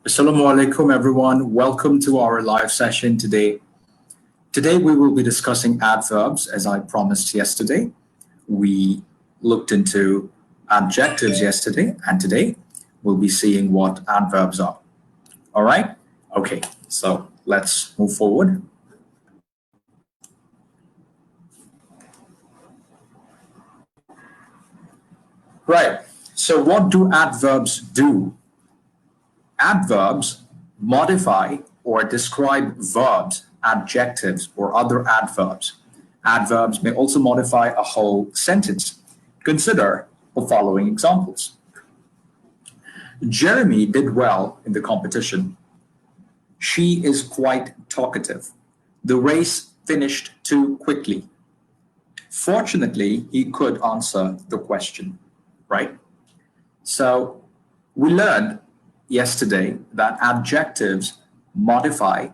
Assalamu alaikum, everyone. Welcome to our live session today. Today, we will be discussing adverbs, as I promised yesterday. We looked into adjectives yesterday, and today we'll be seeing what adverbs are. All right? Okay, so let's move forward. Right, so what do adverbs do? Adverbs modify or describe verbs, adjectives, or other adverbs. Adverbs may also modify a whole sentence. Consider the following examples. Jeremy did well in the competition. She is quite talkative. The race finished too quickly. Fortunately, he could answer the question, right? So we learned yesterday that adjectives modify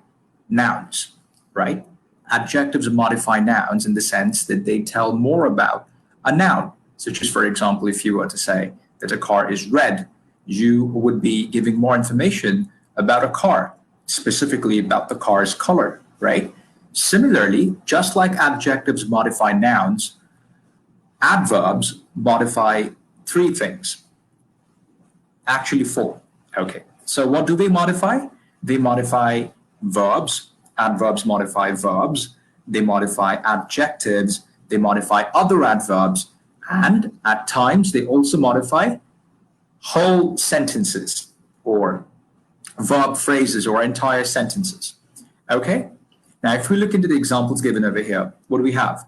nouns, right? Adjectives modify nouns in the sense that they tell more about a noun, such as, for example, if you were to say that a car is red, you would be giving more information about a car, specifically about the car's color, right? Similarly, just like adjectives modify nouns, adverbs modify three things. Actually, four. Okay, so what do they modify? They modify verbs. Adverbs modify verbs. They modify adjectives. They modify other adverbs. And at times, they also modify whole sentences or verb phrases or entire sentences. Okay, now if we look into the examples given over here, what do we have?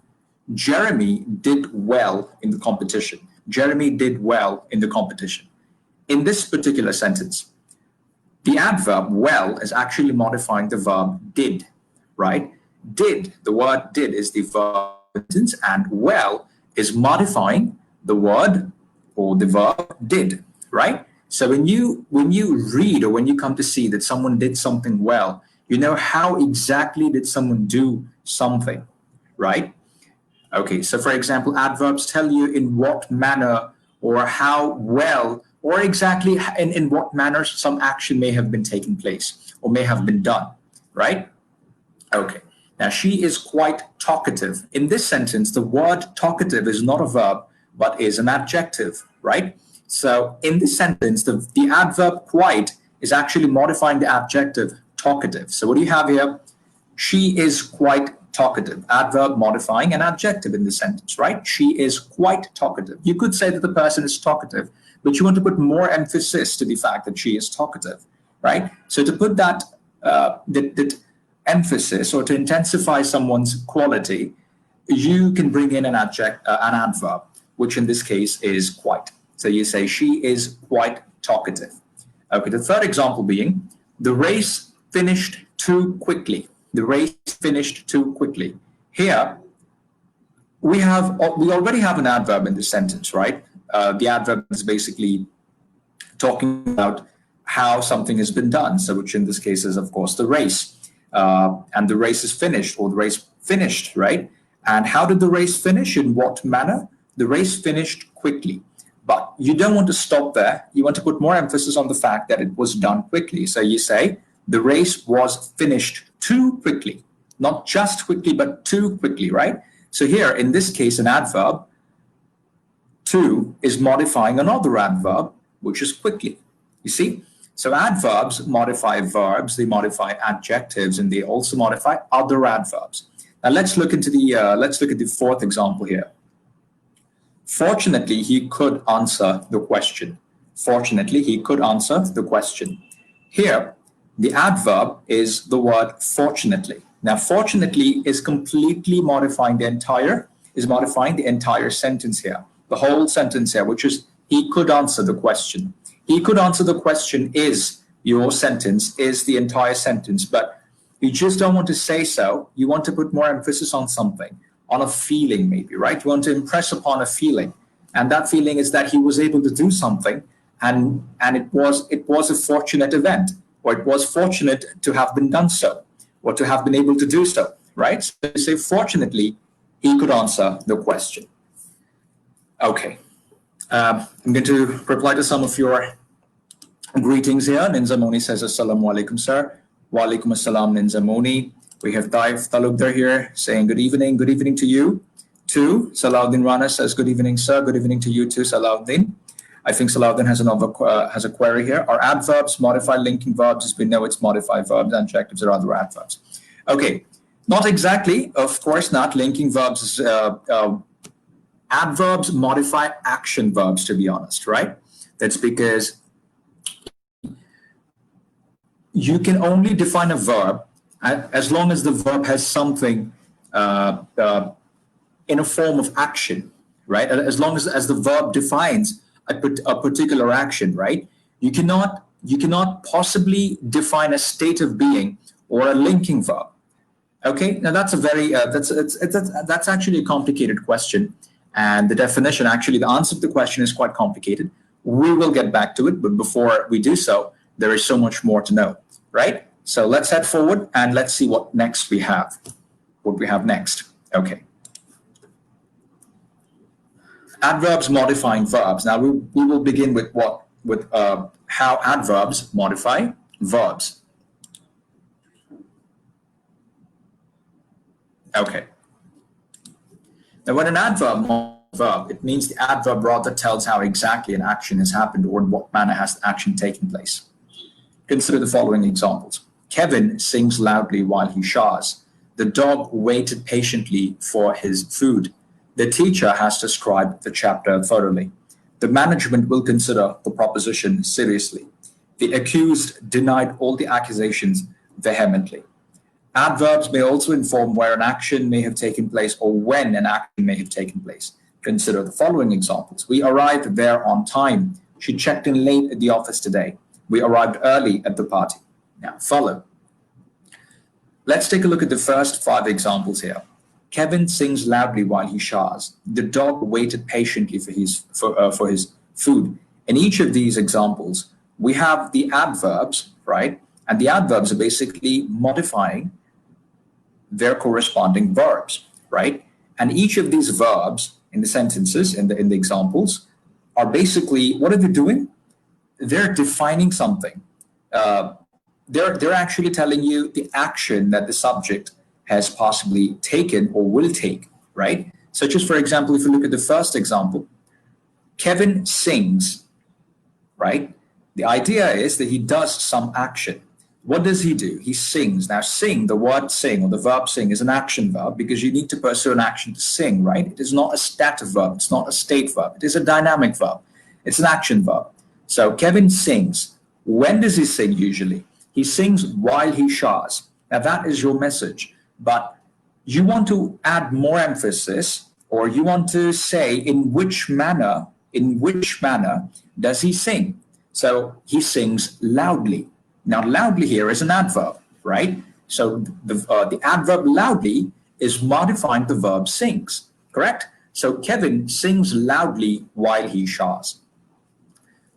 Jeremy did well in the competition. Jeremy did well in the competition. In this particular sentence, the adverb well is actually modifying the verb did, right? Did, the word did is the verb sentence, and well is modifying the word or the verb did, right? So when you read or when you come to see that someone did something well, you know how exactly did someone do something, right? Okay, so for example, adverbs tell you in what manner or how well or exactly in what manner some action may have been taking place or may have been done, right? Okay, now she is quite talkative. In this sentence, the word talkative is not a verb, but is an adjective, right? So in this sentence, the adverb quite is actually modifying the adjective talkative. So what do you have here? She is quite talkative. Adverb modifying an adjective in the sentence, right? She is quite talkative. You could say that the person is talkative, but you want to put more emphasis to the fact that she is talkative, right? So to put that emphasis or to intensify someone's quality, you can bring in an adverb, which in this case is quite. So you say she is quite talkative. Okay, the third example being the race finished too quickly. The race finished too quickly. Here, we already have an adverb in this sentence, right? The adverb is basically talking about how something has been done. So which in this case is, of course, the race. And the race is finished, or the race finished, right? And how did the race finish? In what manner? The race finished quickly. But you don't want to stop there. You want to put more emphasis on the fact that it was done quickly. So you say, the race was finished too quickly. Not just quickly, but too quickly, right? So here, in this case, an adverb, too, is modifying another adverb, which is quickly. You see? So adverbs modify verbs, they modify adjectives, and they also modify other adverbs. Now let's look at the fourth example here. Fortunately, he could answer the question. Fortunately, he could answer the question. Here, the adverb is the word fortunately. Now, fortunately is completely modifying the entire sentence here, the whole sentence here, which is he could answer the question. He could answer the question is your sentence, is the entire sentence, but you just don't want to say so. You want to put more emphasis on something, on a feeling maybe, right? You want to impress upon a feeling. And that feeling is that he was able to do something and it was a fortunate event, or it was fortunate to have been done so, or to have been able to do so, right? So you say, fortunately, he could answer the question. Okay. I'm going to reply to some of your Greetings here. Ninzamoni says Assalamu alaikum, sir. Wa alaikum assalam, Ninzamoni. We have Taif Talukdar here saying good evening. Good evening to you too. Salahuddin Rana says good evening, sir. Good evening to you too, Salahuddin. I think Salahuddin has a query here. Are adverbs modify linking verbs? As we know, it's modify verbs, and adjectives are other adverbs. Okay, not exactly. Of course not. Linking verbs, adverbs modify action verbs, to be honest, right? That's because you can only define a verb as long as the verb has something in a form of action, right? As long as the verb defines a particular action, right? You cannot possibly define a state of being or a linking verb. Okay, now that's a very that's actually a complicated question, and the definition, actually the answer to the question is quite complicated. We will get back to it, but before we do so, there is so much more to know, right? So let's head forward and let's see what next we have. What we have next. Okay. Adverbs modifying verbs. Now we will begin with how adverbs modify verbs. Okay. Now, when an adverb modifies a verb, it means the adverb rather tells how exactly an action has happened or in what manner has the action taken place. Consider the following examples. Kevin sings loudly while he showers. The dog waited patiently for his food. The teacher has described the chapter thoroughly. The management will consider the proposition seriously. The accused denied all the accusations vehemently. Adverbs may also inform where an action may have taken place or when an action may have taken place. Consider the following examples. We arrived there on time. She checked in late at the office today. We arrived early at the party. Now, follow. Let's take a look at the first 5 examples here. Kevin sings loudly while he showers. The dog waited patiently for his food. In each of these examples, we have the adverbs, right? And the adverbs are basically modifying their corresponding verbs, right? And each of these verbs in the sentences, in the examples, are basically, what are they doing? They're defining something. They're actually telling you the action that the subject has possibly taken or will take, right? Such as, for example, if you look at the first example, Kevin sings, right? The idea is that he does some action. What does he do? He sings. Now, sing, the word sing or the verb sing is an action verb because you need to pursue an action to sing, right? It is not a stative verb. It's not a state verb. It is a dynamic verb. It's an action verb. So Kevin sings. When does he sing usually? He sings while he showers. Now, that is your message. But you want to add more emphasis, or you want to say in which manner does he sing? So he sings loudly. Now, loudly here is an adverb, right? So the adverb loudly is modifying the verb sings, correct? So Kevin sings loudly while he showers.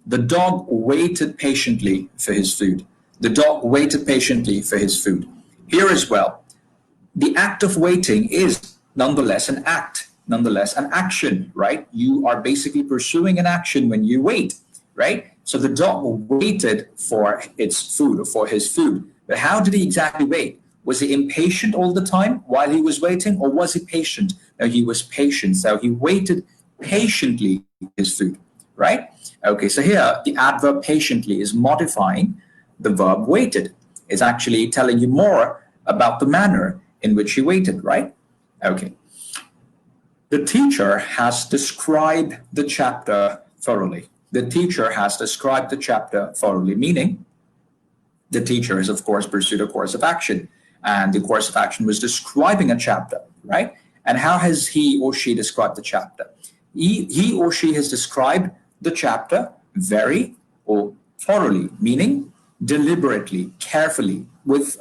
The dog waited patiently for his food. The dog waited patiently for his food. Here as well, the act of waiting is nonetheless an act, nonetheless an action, right? You are basically pursuing an action when you wait, right? So the dog waited for its food or for his food. But how did he exactly wait? Was he impatient all the time while he was waiting, or was he patient? No, he was patient. So he waited patiently for his food, right? Okay, so here the adverb patiently is modifying the verb waited. It's actually telling you more about the manner in which he waited, right? Okay. The teacher has described the chapter thoroughly. The teacher has described the chapter thoroughly, meaning the teacher has, of course, pursued a course of action. And the course of action was describing a chapter, right? And how has he or she described the chapter? He or she has described the chapter very or thoroughly, meaning deliberately, carefully, with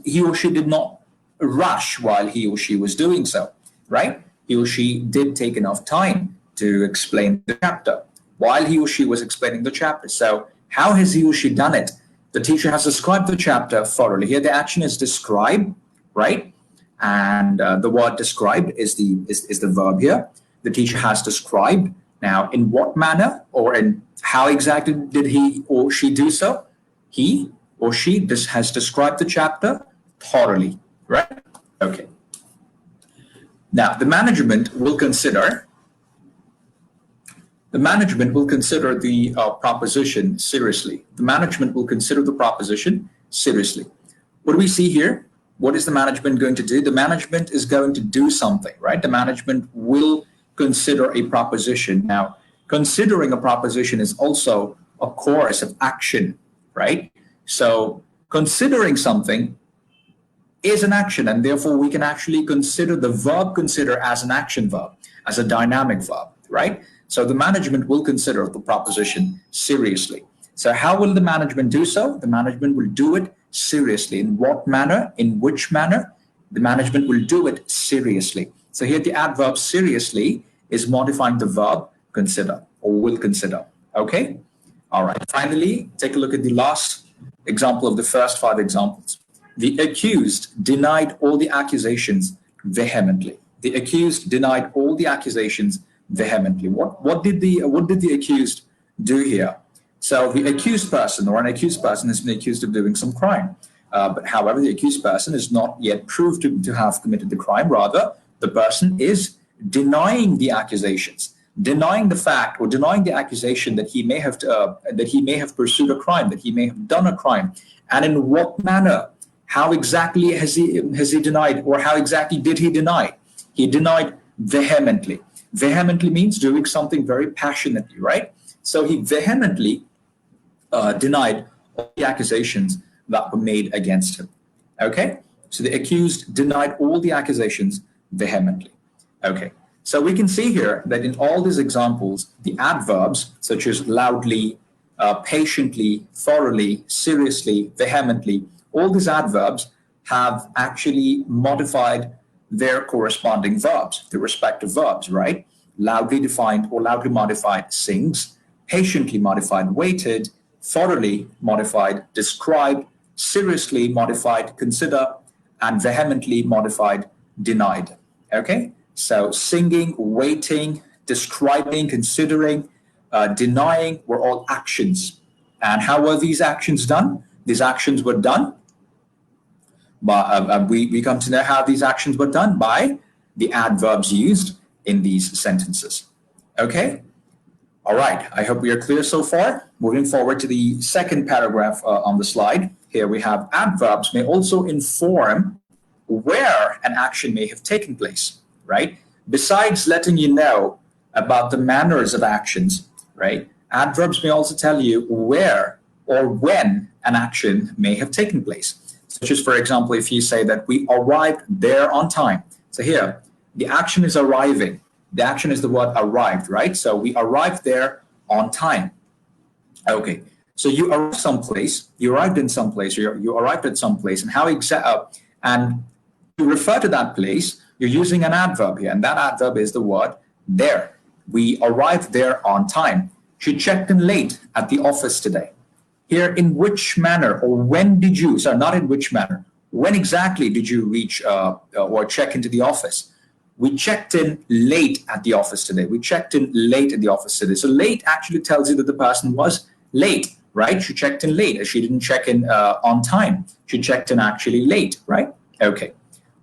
he or she did not rush while he or she was doing so, right? He or she did take enough time to explain the chapter while he or she was explaining the chapter. So how has he or she done it? The teacher has described the chapter thoroughly. Here the action is describe, right? And the word described is the verb here. The teacher has described. Now, in what manner or in how exactly did he or she do so? He or she has described the chapter thoroughly, right? Okay. Now, the management will consider the proposition seriously. The management will consider the proposition seriously. What do we see here? What is the management going to do? The management is going to do something, right? The management will consider a proposition. Now, considering a proposition is also a course of action, right? So considering something is an action, and therefore we can actually consider the verb consider as an action verb, as a dynamic verb, right? So the management will consider the proposition seriously. So how will the management do so? The management will do it seriously. In what manner? In which manner? The management will do it seriously. So here the adverb seriously is modifying the verb consider or will consider. Okay? All right. Finally, take a look at the last example of the first 5 examples. The accused denied all the accusations vehemently. The accused denied all the accusations vehemently. What did the accused do here? So the accused person or an accused person has been accused of doing some crime. But however, the accused person is not yet proved to have committed the crime. Rather, the person is denying the accusations, denying the fact or denying the accusation that he may have pursued a crime, that he may have done a crime. And in what manner? How exactly has he denied, or how exactly did he deny? He denied vehemently. Vehemently means doing something very passionately, right? So he vehemently denied all the accusations that were made against him. Okay? So the accused denied all the accusations vehemently. Okay. So we can see here that in all these examples, the adverbs such as loudly, patiently, thoroughly, seriously, vehemently, all these adverbs have actually modified their corresponding verbs, the respective verbs, right? Loudly defined or loudly modified sings, patiently modified waited, thoroughly modified described, seriously modified consider, and vehemently modified denied. Okay? So singing, waiting, describing, considering, denying were all actions. And how were these actions done? These actions were done but we come to know how these actions were done by the adverbs used in these sentences. Okay? All right. I hope we are clear so far. Moving forward to the second paragraph on the slide. Here we have adverbs may also inform where an action may have taken place, right? Besides letting you know about the manners of actions, right? Adverbs may also tell you where or when an action may have taken place. Such as, for example, if you say that we arrived there on time. So here, the action is arriving. The action is the word arrived, right? So we arrived there on time. Okay, so you arrived someplace, you arrived in some place, or you arrived at some place, and and to refer to that place, you're using an adverb here, and that adverb is the word there. We arrived there on time. She checked in late at the office today. Here, in which manner or when did you, sorry, not in which manner, when exactly did you reach or check into the office? We checked in late at the office today. We checked in late at the office today. So late actually tells you that the person was late, right? She checked in late. She didn't check in on time. She checked in actually late, right? Okay.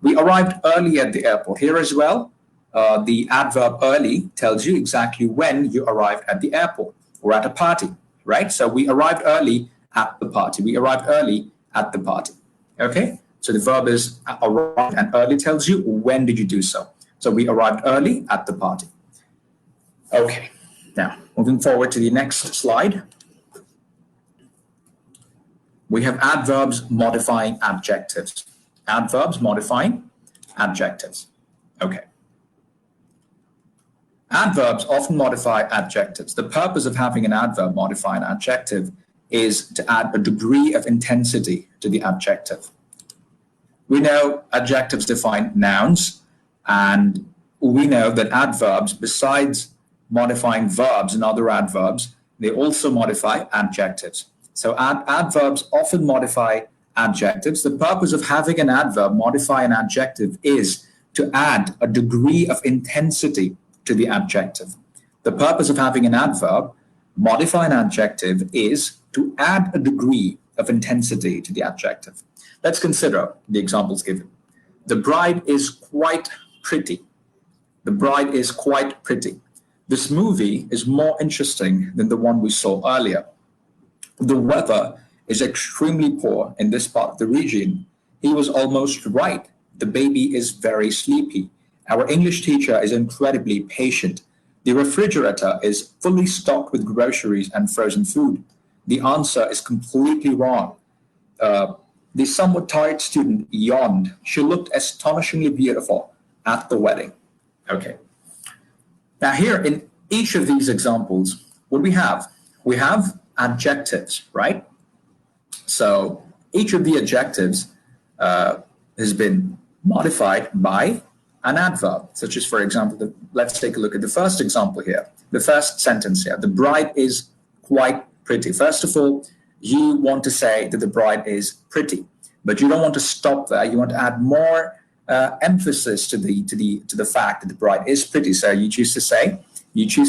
We arrived early at the airport. Here as well, the adverb early tells you exactly when you arrived at the airport or at a party. Right? So we arrived early at the party. We arrived early at the party. Okay? So the verb is arrived, and early tells you when did you do so. So we arrived early at the party. Okay. Now, moving forward to the next slide. We have adverbs modifying adjectives. Adverbs modifying adjectives. Okay. Adverbs often modify adjectives. The purpose of having an adverb modify an adjective is to add a degree of intensity to the adjective. We know adjectives define nouns, and we know that adverbs, besides modifying verbs and other adverbs, they also modify adjectives. So adverbs often modify adjectives. The purpose of having an adverb modify an adjective is to add a degree of intensity to the adjective. The purpose of having an adverb modify an adjective is to add a degree of intensity to the adjective. Let's consider the examples given. The bride is quite pretty. The bride is quite pretty. This movie is more interesting than the one we saw earlier. The weather is extremely poor in this part of the region. He was almost right. The baby is very sleepy. Our English teacher is incredibly patient. The refrigerator is fully stocked with groceries and frozen food. The answer is completely wrong. The somewhat tired student yawned. She looked astonishingly beautiful at the wedding. Okay. Now here in each of these examples, what we have? We have adjectives, right? So each of the adjectives has been modified by an adverb, such as, for example, let's take a look at the first example here, the first sentence here. The bride is quite pretty. First of all, you want to say that the bride is pretty, but you don't want to stop there. You want to add more emphasis to the fact that the bride is pretty. So you choose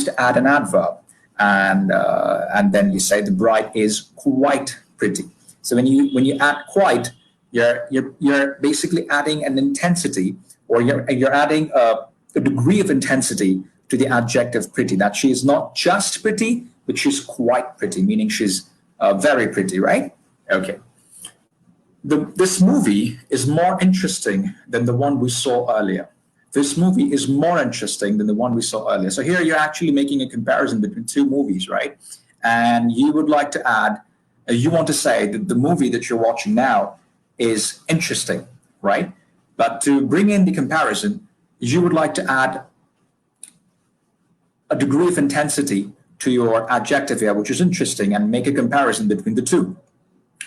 to add an adverb, and then you say the bride is quite pretty. So when you add quite, you're basically adding an intensity, or you're adding a degree of intensity to the adjective pretty. That she is not just pretty, but she's quite pretty, meaning she's very pretty, right? Okay. This movie is more interesting than the one we saw earlier. This movie is more interesting than the one we saw earlier. So here you're actually making a comparison between two movies, right? And you would like to add, you want to say that the movie that you're watching now is interesting, right? But to bring in the comparison, you would like to add a degree of intensity to your adjective here, which is interesting, and make a comparison between the two,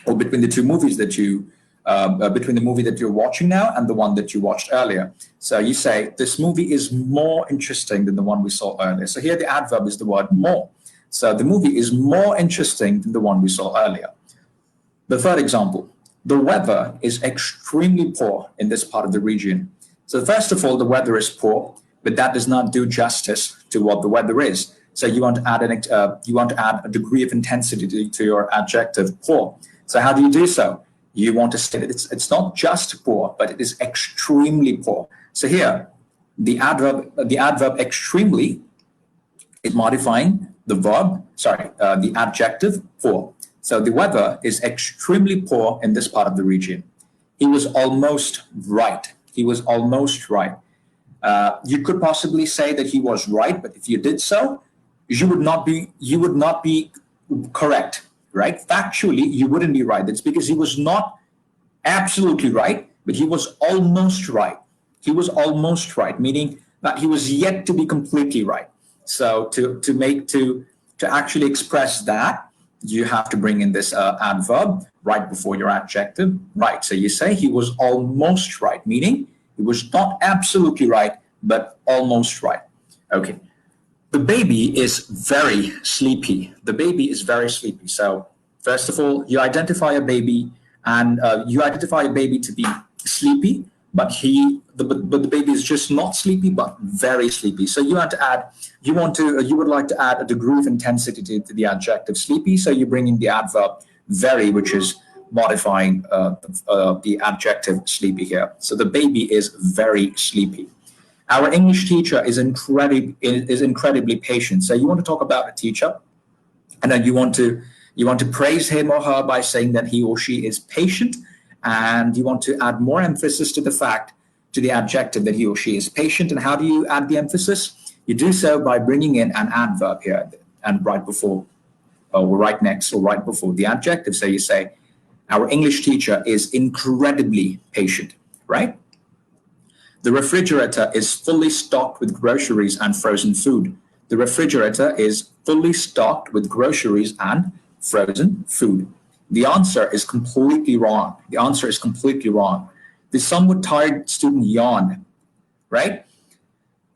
or between the two movies that between the movie that you're watching now and the one that you watched earlier. So you say, this movie is more interesting than the one we saw earlier. So here the adverb is the word more. So the movie is more interesting than the one we saw earlier. The third example, the weather is extremely poor in this part of the region. So first of all, the weather is poor, but that does not do justice to what the weather is. So you want to add a degree of intensity to your adjective poor. So how do you do so? You want to say that it's not just poor, but it is extremely poor. So here, the adverb extremely is modifying the adjective poor. So the weather is extremely poor in this part of the region. He was almost right. He was almost right. You could possibly say that he was right, but if you did so, you would not be correct, right? Factually, you wouldn't be right. That's because he was not absolutely right, but he was almost right. He was almost right, meaning that he was yet to be completely right. So to actually express that, you have to bring in this adverb right before your adjective, right. So you say he was almost right, meaning he was not absolutely right, but almost right. Okay. The baby is very sleepy. The baby is very sleepy. So first of all, you identify a baby, and you identify a baby to be sleepy, but the baby is just not sleepy, but very sleepy. So you would like to add a degree of intensity to the adjective sleepy. So you bring in the adverb very, which is modifying the adjective sleepy here. So the baby is very sleepy. Our English teacher is incredibly patient. So you want to talk about a teacher, and then you want to praise him or her by saying that he or she is patient, and you want to add more emphasis to the adjective that he or she is patient. And how do you add the emphasis? You do so by bringing in an adverb here, and right before, or right next, or right before the adjective. So you say, our English teacher is incredibly patient, right? The refrigerator is fully stocked with groceries and frozen food. The refrigerator is fully stocked with groceries and frozen food. The answer is completely wrong. The answer is completely wrong. The somewhat tired student yawned, right?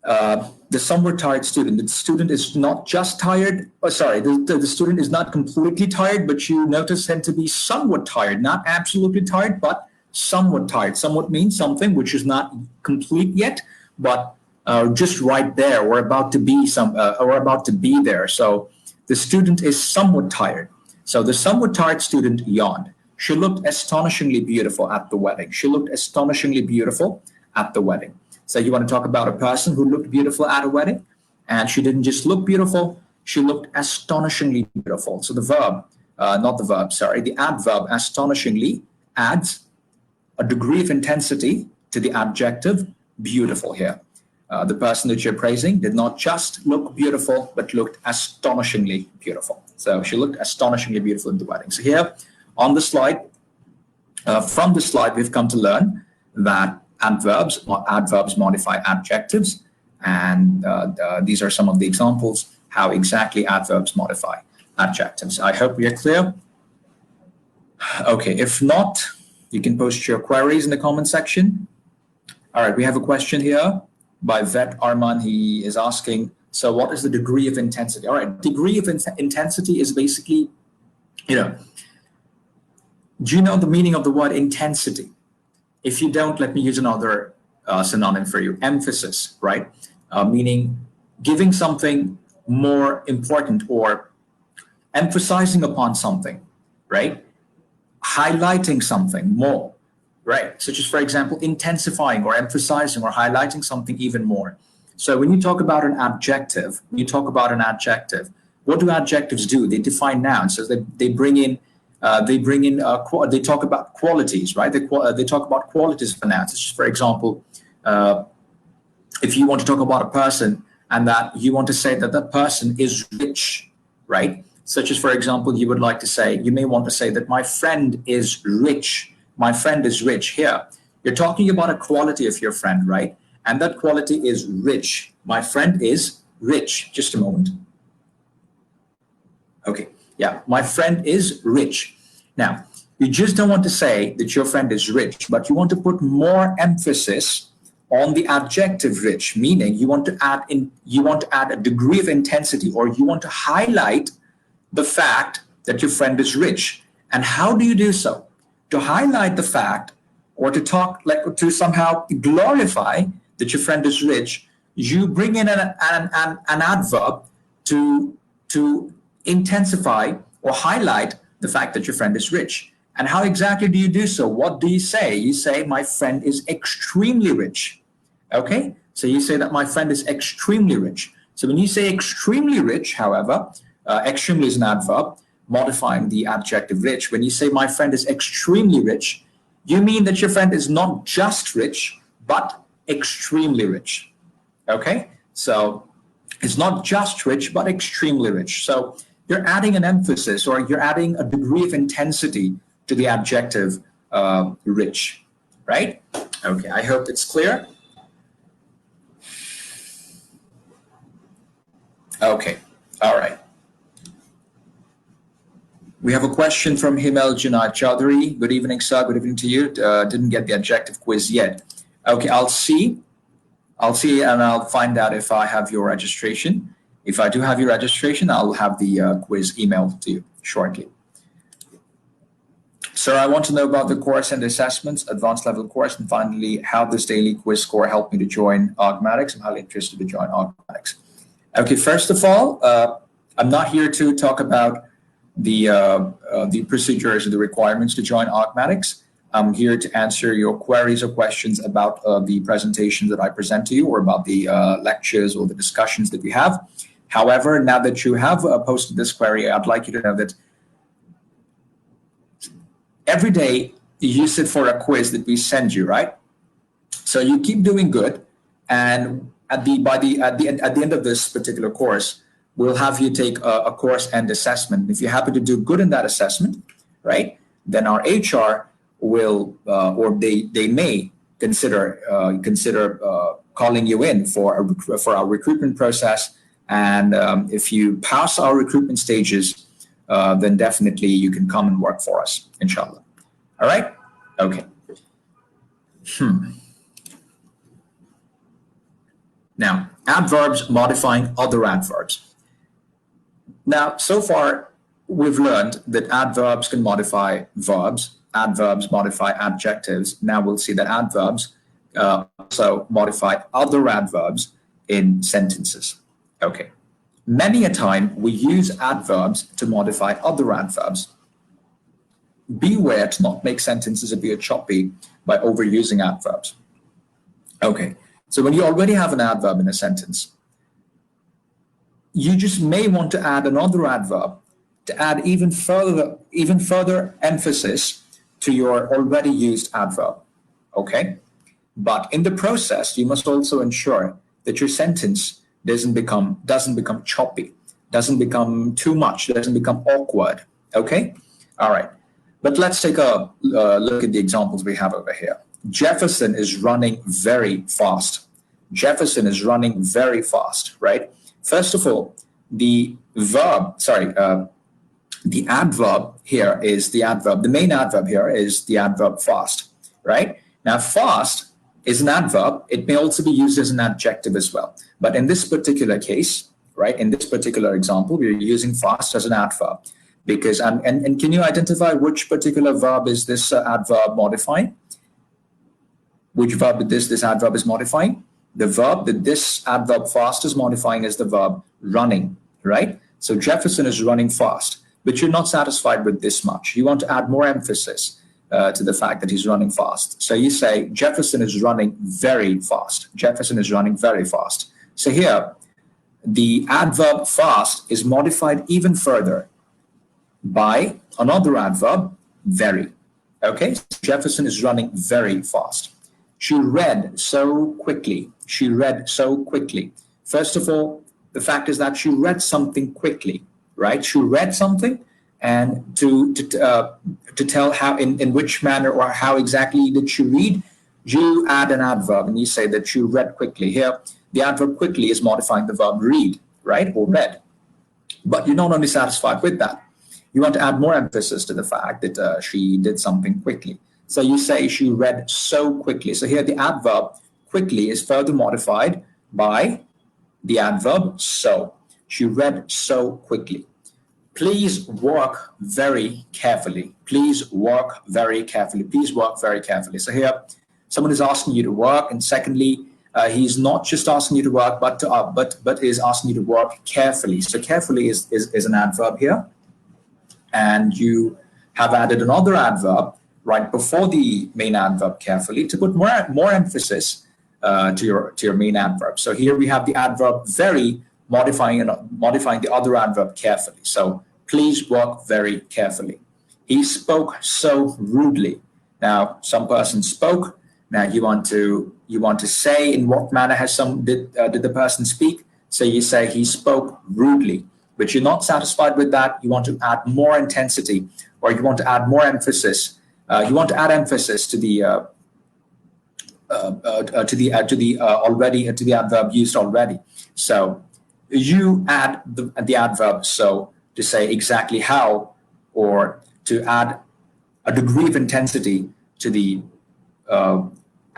The somewhat tired student. The student is not just tired. The student is not completely tired, but you notice him to be somewhat tired, not absolutely tired, but somewhat tired. Somewhat means something which is not complete yet, but just right there, or about to be there. So the student is somewhat tired. So the somewhat tired student yawned. She looked astonishingly beautiful at the wedding. She looked astonishingly beautiful at the wedding. So you want to talk about a person who looked beautiful at a wedding, and she didn't just look beautiful, she looked astonishingly beautiful. So the verb, the adverb astonishingly adds a degree of intensity to the adjective beautiful here. The person that you're praising did not just look beautiful, but looked astonishingly beautiful. So she looked astonishingly beautiful in the wedding. So here on the slide, from the slide, we've come to learn that adverbs modify adjectives. And these are some of the examples how exactly adverbs modify adjectives. I hope we are clear. Okay, if not, you can post your queries in the comment section. All right, we have a question here by Vet Arman. He is asking, so what is the degree of intensity? All right, degree of intensity is basically, do you know the meaning of the word intensity? If you don't, let me use another synonym for you, emphasis, right? Meaning giving something more important or emphasizing upon something, right? Highlighting something more, right? Such as, for example, intensifying or emphasizing or highlighting something even more. So when you talk about an adjective, what do adjectives do? They define nouns. So they talk about qualities, right? They talk about qualities for nouns. Such as, for example, if you want to talk about a person and that you want to say that that person is rich, right? Such as, for example, you may want to say that my friend is rich. My friend is rich. Here, you're talking about a quality of your friend, right? And that quality is rich. My friend is rich. Just a moment. Okay, yeah, my friend is rich. Now, you just don't want to say that your friend is rich, but you want to put more emphasis on the adjective rich, meaning you want to add a degree of intensity, or you want to highlight the fact that your friend is rich. And how do you do so? To highlight the fact, or to somehow glorify that your friend is rich, you bring in an adverb to intensify or highlight the fact that your friend is rich. And how exactly do you do so? What do you say? You say, my friend is extremely rich. Okay? So you say that my friend is extremely rich. So when you say extremely rich, however, extremely is an adverb modifying the adjective rich. When you say my friend is extremely rich, you mean that your friend is not just rich, but extremely rich. Okay? So it's not just rich, but extremely rich. So you're adding an emphasis, or you're adding a degree of intensity to the adjective rich, right? Okay, I hope it's clear. Okay, all right. We have a question from Himel Junaid Chaudhary. Good evening, sir. Good evening to you. Didn't get the adjective quiz yet. Okay, I'll see, and I'll find out if I have your registration. If I do have your registration, I'll have the quiz emailed to you shortly. Sir, I want to know about the course and assessments, advanced level course, and finally, how this daily quiz score helped me to join Augmatics. I'm highly interested to join Augmatics. Okay, first of all, I'm not here to talk about the procedures or the requirements to join Augmatics. I'm here to answer your queries or questions about the presentations that I present to you, or about the lectures or the discussions that we have. However, now that you have posted this query, I'd like you to know that every day you sit for a quiz that we send you, right? So you keep doing good, and at the end of this particular course, we'll have you take a course end assessment. If you happen to do good in that assessment, right, then our HR will, or they may consider calling you in for our recruitment process. And if you pass our recruitment stages, then definitely you can come and work for us, inshallah. All right? Okay. Now, adverbs modifying other adverbs. Now, so far, we've learned that adverbs can modify verbs, adverbs modify adjectives. Now we'll see that adverbs also modify other adverbs in sentences. Okay. Many a time we use adverbs to modify other adverbs. Beware to not make sentences appear choppy by overusing adverbs. Okay, so when you already have an adverb in a sentence, you just may want to add another adverb to add even further emphasis to your already used adverb. Okay, but in the process, you must also ensure that your sentence doesn't become choppy, doesn't become too much, doesn't become awkward. Okay, all right. But let's take a look at the examples we have over here. Jefferson is running very fast. Jefferson is running very fast, right? First of all, the adverb here is the adverb. The main adverb here is the adverb fast, right? Now, fast is an adverb. It may also be used as an adjective as well. But in this particular case, right, in this particular example, we're using fast as an adverb. Because and can you identify which particular verb is this adverb modifying? Which verb this adverb is modifying? The verb that this adverb fast is modifying is the verb running, right? So Jefferson is running fast, but you're not satisfied with this much. You want to add more emphasis to the fact that he's running fast. So you say Jefferson is running very fast. Jefferson is running very fast. So here, the adverb fast is modified even further by another adverb, very. Okay, Jefferson is running very fast. She read so quickly. She read so quickly. First of all, the fact is that she read something quickly, right? She read something, and to tell how in which manner or how exactly did she read, you add an adverb and you say that she read quickly. Here, the adverb quickly is modifying the verb read, right, or read. But you're not only satisfied with that. You want to add more emphasis to the fact that she did something quickly. So you say she read so quickly. So here the adverb quickly is further modified by the adverb so. She read so quickly. Please work very carefully. Please work very carefully. Please work very carefully. So here someone is asking you to work, and secondly, he's not just asking you to work, but is asking you to work carefully. So carefully is an adverb here. And you have added another adverb right before the main adverb carefully to put more emphasis to your main adverb. So here we have the adverb very modifying the other adverb carefully. So please work very carefully. He spoke so rudely. Now some person spoke. Now you want to say in what manner did the person speak? So you say he spoke rudely. But you're not satisfied with that. You want to add more intensity, or you want to add more emphasis. You want to add emphasis to the adverb used already. So you add the adverb so to say exactly how, or to add a degree of intensity to the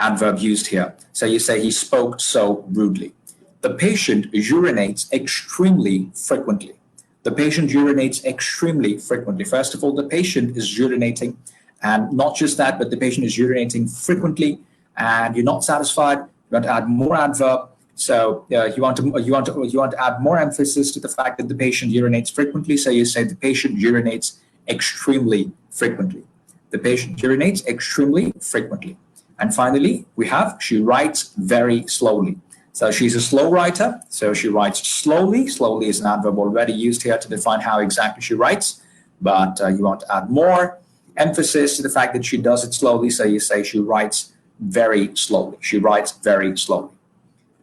adverb used here. So you say he spoke so rudely. The patient urinates extremely frequently. The patient urinates extremely frequently. First of all, the patient is urinating, and not just that, but the patient is urinating frequently, and you're not satisfied. You want to add more adverb. So you want to add more emphasis to the fact that the patient urinates frequently. So you say the patient urinates extremely frequently. The patient urinates extremely frequently. And finally, we have she writes very slowly. So she's a slow writer, so she writes slowly. Slowly is an adverb already used here to define how exactly she writes, but you want to add more emphasis to the fact that she does it slowly, so you say she writes very slowly. She writes very slowly.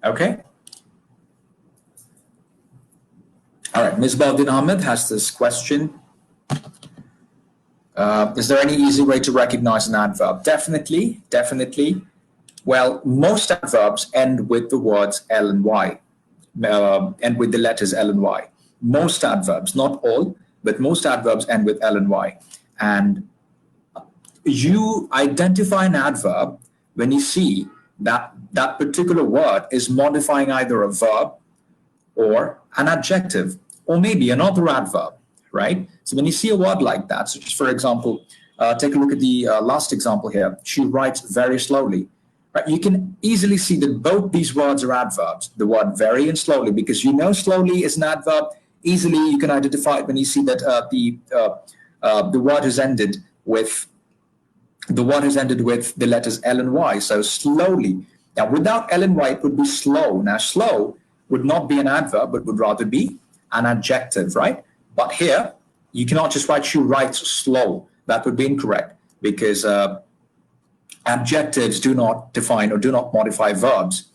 Okay? All right, Ms. Baldin Ahmed has this question. Is there any easy way to recognize an adverb? Definitely, definitely. Well, most adverbs end with the words L and Y, end with the letters L and Y. Most adverbs, not all, but most adverbs end with L and Y. And you identify an adverb when you see that that particular word is modifying either a verb or an adjective, or maybe another adverb, right? So when you see a word like that, so just for example, take a look at the last example here. She writes very slowly. Right? You can easily see that both these words are adverbs. The word very and slowly, because you know slowly is an adverb. Easily you can identify it when you see that the word has ended with the letters L and Y. So slowly. Now without L and Y, it would be slow. Now slow would not be an adverb, but would rather be an adjective, right? But here, you cannot just write she writes slow. That would be incorrect because adjectives do not define or do not modify verbs.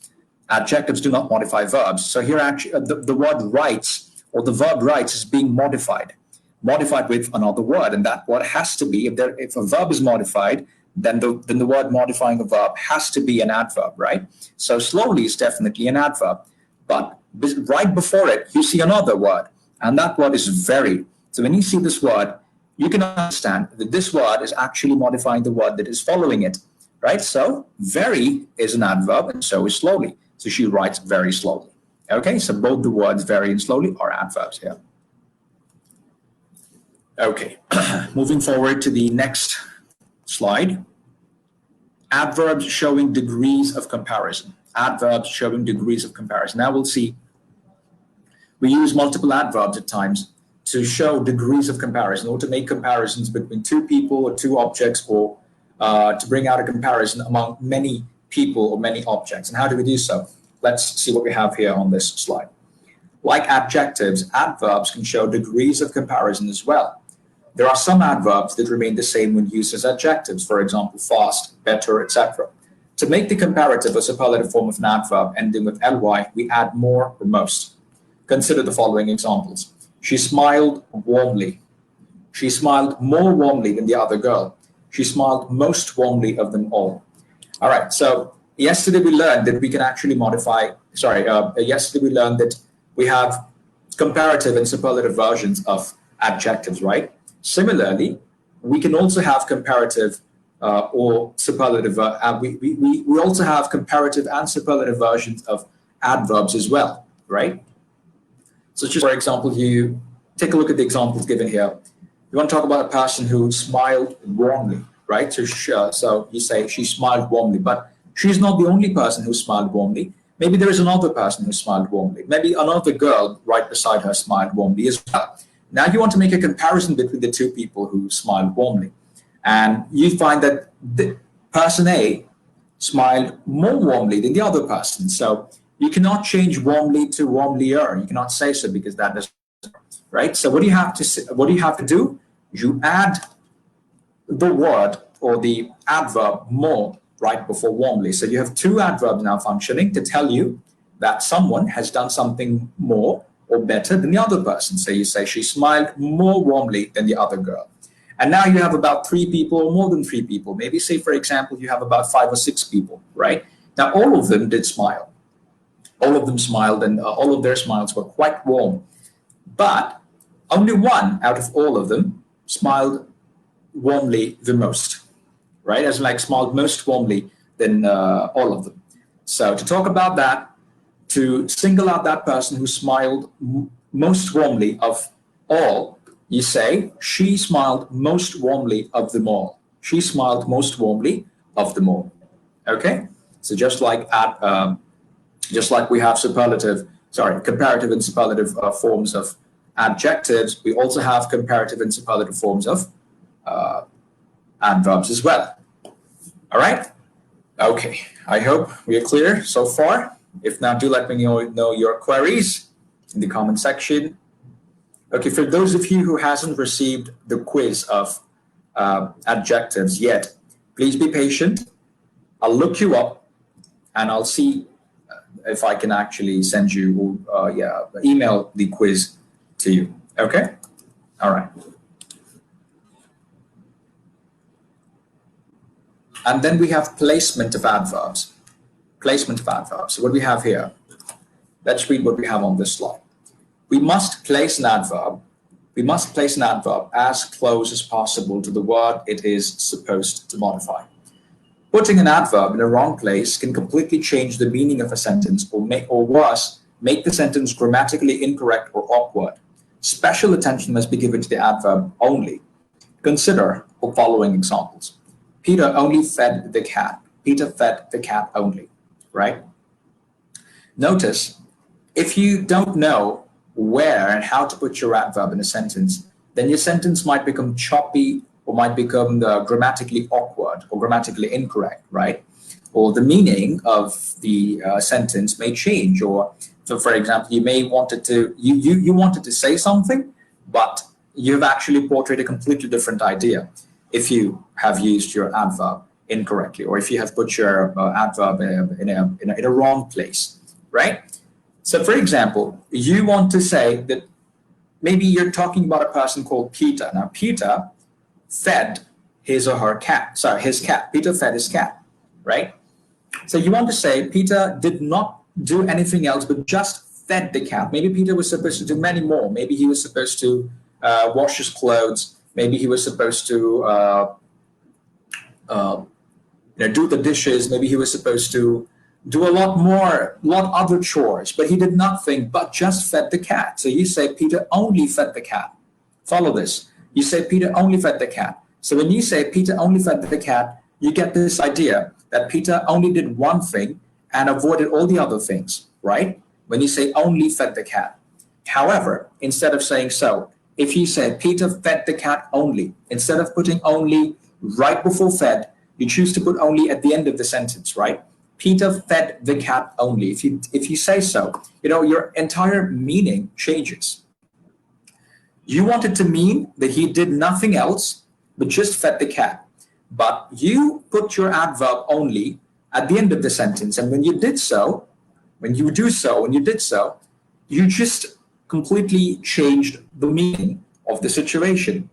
Adjectives do not modify verbs. So here actually the word writes or the verb writes is being modified with another word, and that word has to be, if a verb is modified, then the word modifying a verb has to be an adverb, right? So slowly is definitely an adverb, but right before it, you see another word, and that word is very. So when you see this word, you can understand that this word is actually modifying the word that is following it, right? So very is an adverb, and so is slowly. So she writes very slowly. Okay, so both the words very and slowly are adverbs here. Okay, moving forward to the next slide. Adverbs showing degrees of comparison. Adverbs showing degrees of comparison. Now we'll see, we use multiple adverbs at times to show degrees of comparison or to make comparisons between two people or two objects, or to bring out a comparison among many people or many objects. And how do we do so? Let's see what we have here on this slide. Like adjectives, adverbs can show degrees of comparison as well. There are some adverbs that remain the same when used as adjectives, for example, fast, better, etc. To make the comparative or superlative form of an adverb ending with ly, we add more or most. Consider the following examples. She smiled warmly. She smiled more warmly than the other girl. She smiled most warmly of them all. All right, so yesterday we learned that we can actually yesterday we learned that we have comparative and superlative versions of adjectives, right? Similarly, we can also have comparative or superlative. We also have comparative and superlative versions of adverbs as well, right? So just for example, you take a look at the examples given here. You want to talk about a person who smiled warmly, right? So you say she smiled warmly, but she's not the only person who smiled warmly. Maybe there is another person who smiled warmly. Maybe another girl right beside her smiled warmly as well. Now you want to make a comparison between the two people who smiled warmly. And you find that the person A smiled more warmly than the other person. So you cannot change warmly to warmlier. You cannot say so because that doesn't, right? So what do you have to do? You add the word or the adverb more right before warmly. So you have two adverbs now functioning to tell you that someone has done something more or better than the other person. So you say she smiled more warmly than the other girl. And now you have about three people or more than three people. Maybe say, for example, you have about 5 or 6 people, right? Now all of them did smile. All of them smiled, and all of their smiles were quite warm. But only one out of all of them smiled warmly the most, right? As like smiled most warmly than all of them. So to talk about that, to single out that person who smiled most warmly of all, you say, she smiled most warmly of them all. She smiled most warmly of them all. Okay? So just like we have comparative and superlative forms of adjectives, we also have comparative and superlative forms of adverbs as well. All right? Okay. I hope we are clear so far. If not, do let me know your queries in the comment section. Okay, for those of you who hasn't received the quiz of adjectives yet, please be patient. I'll look you up and I'll see if I can actually send you, email the quiz to you. Okay? All right. And then we have placement of adverbs. Placement of adverbs. So what do we have here? Let's read what we have on this slide. We must place an adverb as close as possible to the word it is supposed to modify. Putting an adverb in the wrong place can completely change the meaning of a sentence or worse, make the sentence grammatically incorrect or awkward. Special attention must be given to the adverb only. Consider the following examples. Peter only fed the cat. Peter fed the cat only, right? Notice, if you don't know where and how to put your adverb in a sentence, then your sentence might become choppy or might become grammatically awkward or grammatically incorrect, right? Or the meaning of the sentence may change. Or, so for example, you may wanted to you wanted to say something, but you've actually portrayed a completely different idea if you have used your adverb incorrectly, or if you have put your adverb in a wrong place, right? So, for example, you want to say that maybe you're talking about a person called Peter. Now, Peter fed his or her cat. Sorry, his cat. Peter fed his cat, right? So you want to say Peter did not do anything else but just fed the cat. Maybe Peter was supposed to do many more. Maybe he was supposed to wash his clothes. Maybe he was supposed to do the dishes. Maybe he was supposed to do a lot other chores, but he did nothing but just fed the cat. So you say Peter only fed the cat. Follow this. You say Peter only fed the cat. So when you say Peter only fed the cat, you get this idea that Peter only did one thing and avoided all the other things, right? When you say only fed the cat. However, instead of saying so, if you say Peter fed the cat only, instead of putting only right before fed, you choose to put only at the end of the sentence, right? Peter fed the cat only. If you say so, your entire meaning changes. You wanted to mean that he did nothing else but just fed the cat. But you put your adverb only at the end of the sentence. And when you did so, you just completely changed the meaning of the situation.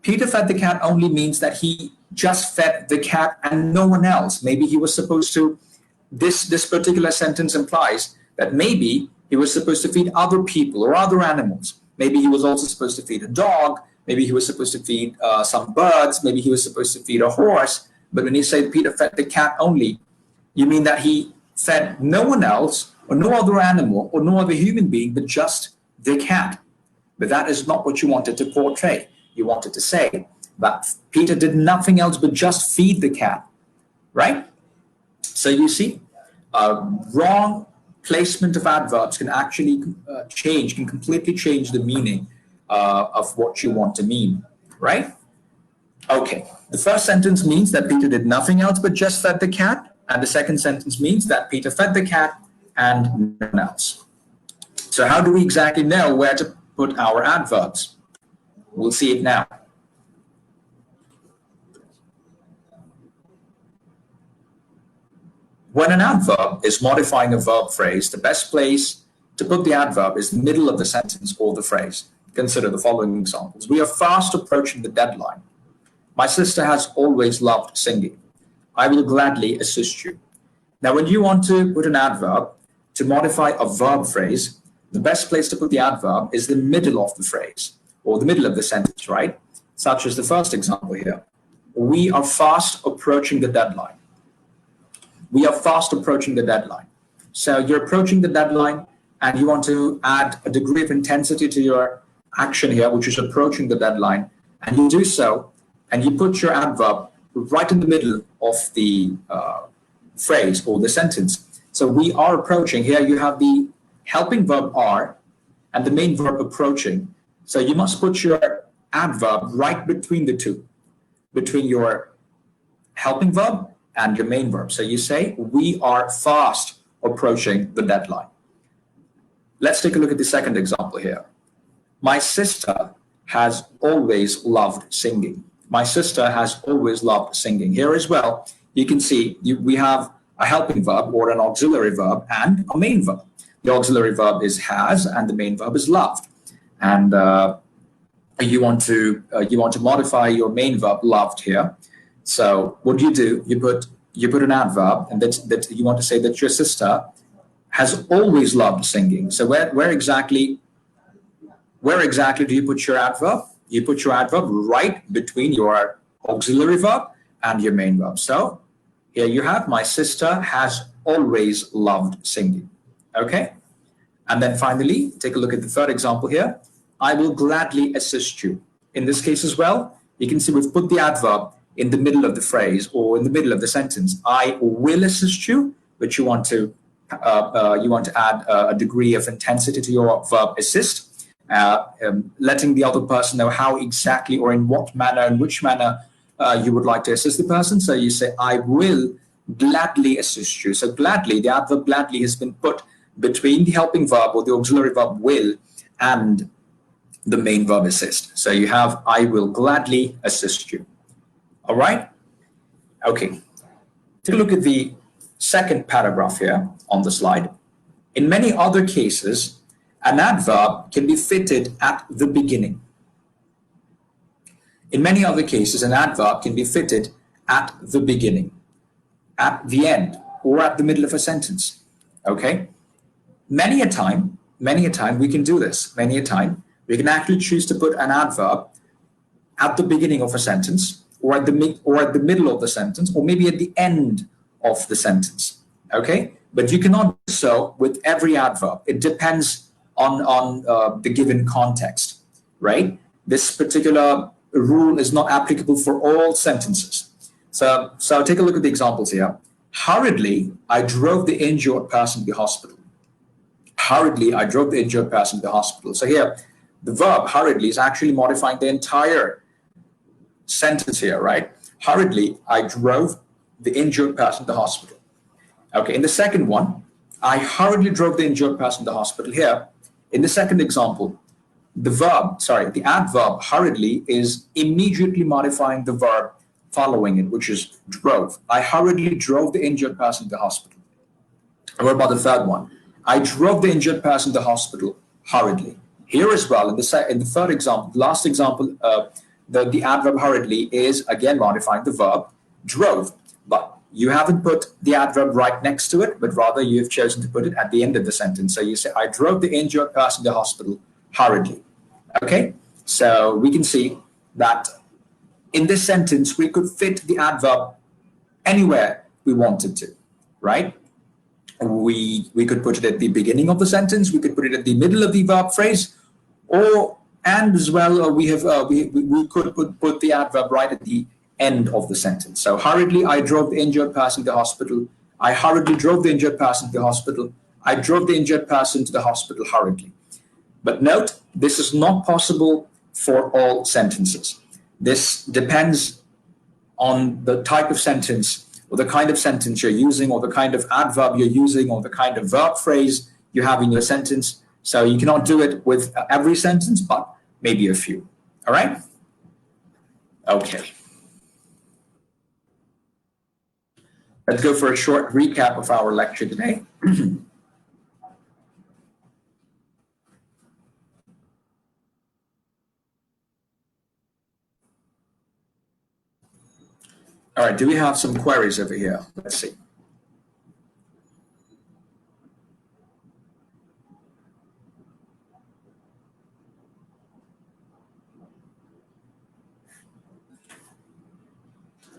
Peter fed the cat only means that he just fed the cat and no one else. Maybe he was supposed to, this particular sentence implies that maybe he was supposed to feed other people or other animals. Maybe he was also supposed to feed a dog. Maybe he was supposed to feed some birds. Maybe he was supposed to feed a horse. But when you say Peter fed the cat only, you mean that he fed no one else or no other animal or no other human being but just the cat. But that is not what you wanted to portray. You wanted to say that Peter did nothing else but just feed the cat, right? So you see, wrong placement of adverbs can actually can completely change the meaning of what you want to mean, right? Okay, the first sentence means that Peter did nothing else but just fed the cat, and the second sentence means that Peter fed the cat and no one else. So how do we exactly know where to put our adverbs? We'll see it now. When an adverb is modifying a verb phrase, the best place to put the adverb is the middle of the sentence or the phrase. Consider the following examples. We are fast approaching the deadline. My sister has always loved singing. I will gladly assist you. Now, when you want to put an adverb to modify a verb phrase, the best place to put the adverb is the middle of the phrase or the middle of the sentence, right? Such as the first example here. We are fast approaching the deadline. We are fast approaching the deadline. So you're approaching the deadline and you want to add a degree of intensity to your action here, which is approaching the deadline. And you do so, and you put your adverb right in the middle of the phrase or the sentence. So we are approaching. Here you have the helping verb are and the main verb approaching. So you must put your adverb right between the two, between your helping verb and your main verb. So you say, we are fast approaching the deadline. Let's take a look at the second example here. My sister has always loved singing. My sister has always loved singing. Here as well, you can see we have a helping verb or an auxiliary verb and a main verb. The auxiliary verb is has and the main verb is loved. And you want to modify your main verb loved here. So what do? You put an adverb, and that you want to say that your sister has always loved singing. So where exactly do you put your adverb? You put your adverb right between your auxiliary verb and your main verb. So here you have, my sister has always loved singing. Okay? And then finally, take a look at the third example here. I will gladly assist you. In this case as well, you can see we've put the adverb in the middle of the phrase or in the middle of the sentence. I will assist you, but you want to add a degree of intensity to your verb assist, letting the other person know how exactly or in what manner, in which manner you would like to assist the person. So you say, I will gladly assist you. So gladly, the adverb gladly has been put between the helping verb or the auxiliary verb will and the main verb assist. So you have, I will gladly assist you. All right? Okay. Take a look at the second paragraph here on the slide. In many other cases, an adverb can be fitted at the beginning. In many other cases, an adverb can be fitted at the beginning, at the end, or at the middle of a sentence. Okay? Many a time we can do this. Many a time we can actually choose to put an adverb at the beginning of a sentence, or at the middle of the sentence, or maybe at the end of the sentence. Okay? But you cannot do so with every adverb. It depends on the given context, right? This particular rule is not applicable for all sentences. So take a look at the examples here. Hurriedly, I drove the injured person to the hospital. Hurriedly, I drove the injured person to the hospital. So here, the verb hurriedly is actually modifying the entire sentence here, right? Hurriedly, I drove the injured person to the hospital. Okay, in the second one, I hurriedly drove the injured person to the hospital. Here, in the second example, the adverb hurriedly is immediately modifying the verb following it, which is drove. I hurriedly drove the injured person to the hospital. And what about the third one? I drove the injured person to the hospital hurriedly. Here as well, in the third example, last example, the adverb hurriedly is again modifying the verb drove. But you haven't put the adverb right next to it, but rather you have chosen to put it at the end of the sentence. So you say, I drove the injured person to the hospital hurriedly. Okay, so we can see that in this sentence, we could fit the adverb anywhere we wanted to, right? We could put it at the beginning of the sentence, we could put it at the middle of the verb phrase, and as well, we could put the adverb right at the end of the sentence. So hurriedly, I drove the injured person to the hospital. I hurriedly drove the injured person to the hospital. I drove the injured person to the hospital hurriedly. But note, this is not possible for all sentences. This depends on the type of sentence or the kind of sentence you're using or the kind of adverb you're using or the kind of verb phrase you have in your sentence. So you cannot do it with every sentence, but maybe a few. All right? Okay. Let's go for a short recap of our lecture today. All right, do we have some queries over here? Let's see.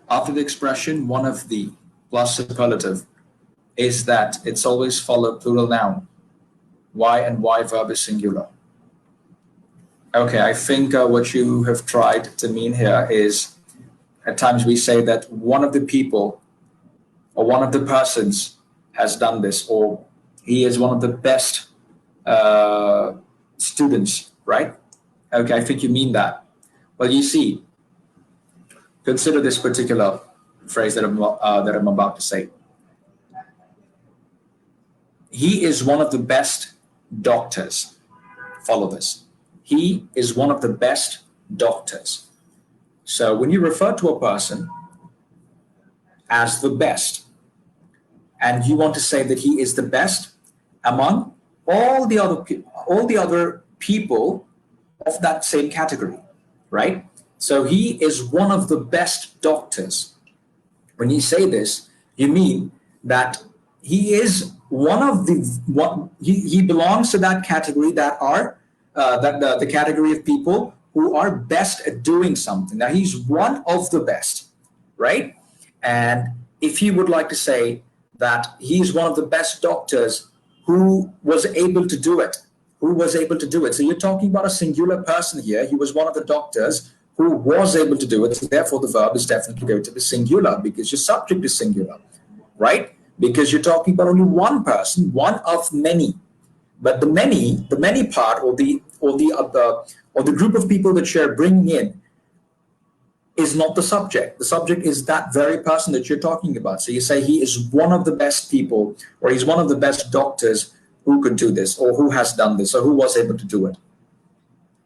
After the expression, one of the plus superlative is that it's always followed plural noun. Why and why verb is singular. Okay, I think what you have tried to mean here is at times we say that one of the people or one of the persons has done this, or he is one of the best students, right? Okay, I think you mean that. Well, you see, consider this particular phrase that I'm about to say. He is one of the best doctors. Follow this. He is one of the best doctors. So when you refer to a person as the best, and you want to say that he is the best among all the other people of that same category, right? So he is one of the best doctors. When you say this, you mean that he is he belongs to that category that are the category of people who are best at doing something. Now he's one of the best, right? And if you would like to say that he's one of the best doctors who was able to do it, so you're talking about a singular person here. He was one of the doctors who was able to do it. So therefore, the verb is definitely going to be singular because your subject is singular, right? Because you're talking about only one person, one of many. But the many part, or the group of people that you're bringing in, is not the subject. The subject is that very person that you're talking about. So you say he is one of the best people, or he's one of the best doctors who could do this, or who has done this, or who was able to do it.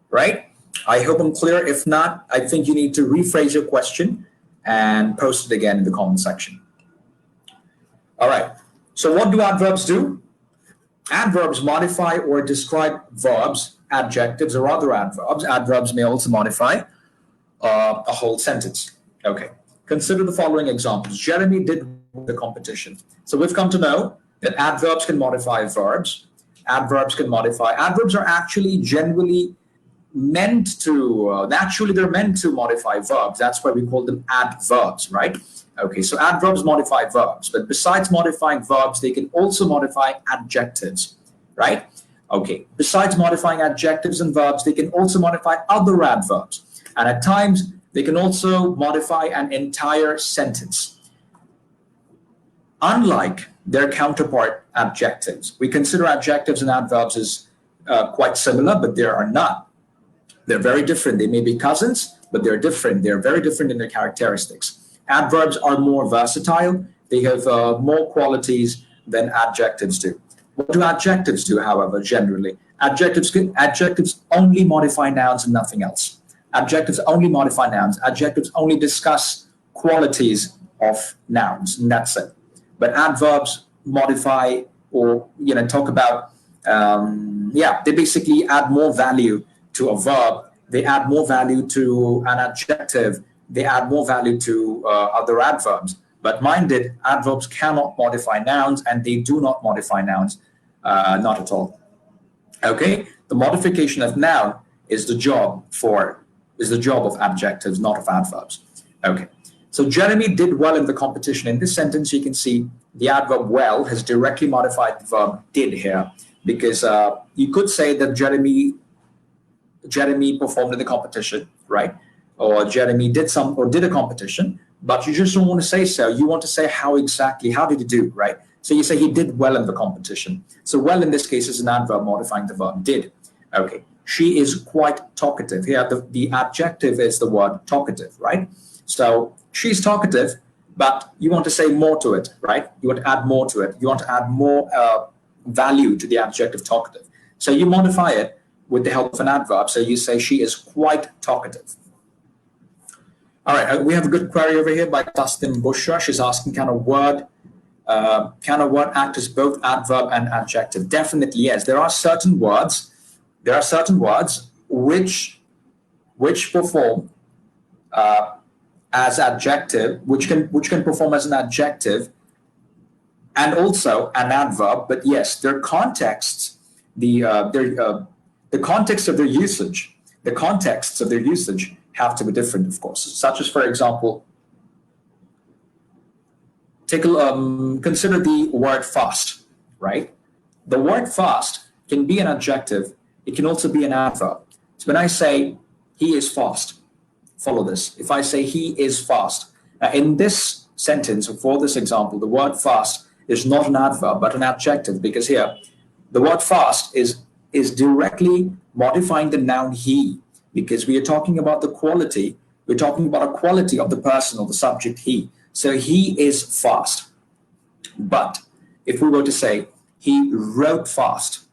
Right? I hope I'm clear. If not, I think you need to rephrase your question and post it again in the comment section. All right. So what do adverbs do? Adverbs modify or describe verbs, adjectives, or other adverbs. Adverbs may also modify a whole sentence. Okay. Consider the following examples. Jeremy did the competition. So we've come to know that adverbs can modify verbs. Adverbs are actually generally meant to, naturally they're meant to modify verbs. That's why we call them adverbs, right? Okay, so adverbs modify verbs, but besides modifying verbs, they can also modify adjectives, right? Okay, besides modifying adjectives and verbs, they can also modify other adverbs. And at times, they can also modify an entire sentence. Unlike their counterpart adjectives, we consider adjectives and adverbs as quite similar, but they are not. They're very different. They may be cousins, but they're different. They're very different in their characteristics. Adverbs are more versatile. They have more qualities than adjectives do. What do adjectives do, however, generally? Adjectives only modify nouns and nothing else. Adjectives only modify nouns. Adjectives only discuss qualities of nouns, and that's it. But adverbs modify, or talk about, they basically add more value to a verb. They add more value to an adjective. They add more value to other adverbs. But minded, adverbs cannot modify nouns, and they do not modify nouns, not at all. Okay, the modification of noun is the job of adjectives, not of adverbs. Okay, so Jeremy did well in the competition. In this sentence, you can see the adverb well has directly modified the verb did here, because you could say that Jeremy performed in the competition, right? Or Jeremy did a competition, but you just don't want to say so. You want to say how did he do, right? So you say he did well in the competition. So well in this case is an adverb modifying the verb did. Okay. She is quite talkative. Here the adjective is the word talkative, right? So she's talkative, but you want to say more to it, right? You want to add more to it. You want to add more value to the adjective talkative. So you modify it with the help of an adverb. So you say she is quite talkative. All right, we have a good query over here by Dustin Bushra. She's asking, can a word act as both adverb and adjective? Definitely, yes. There are certain words which perform as adjective, which can perform as an adjective and also an adverb. But yes, their contexts, the context of their usage, have to be different, of course. Such as, for example, consider the word fast, right? The word fast can be an adjective. It can also be an adverb. So when I say he is fast, follow this. If I say he is fast, in this sentence, or for this example, the word fast is not an adverb, but an adjective, because here the word fast is directly modifying the noun he, because we are talking about the quality. We're talking about a quality of the person or the subject he. So he is fast. But if we were to say he wrote fast,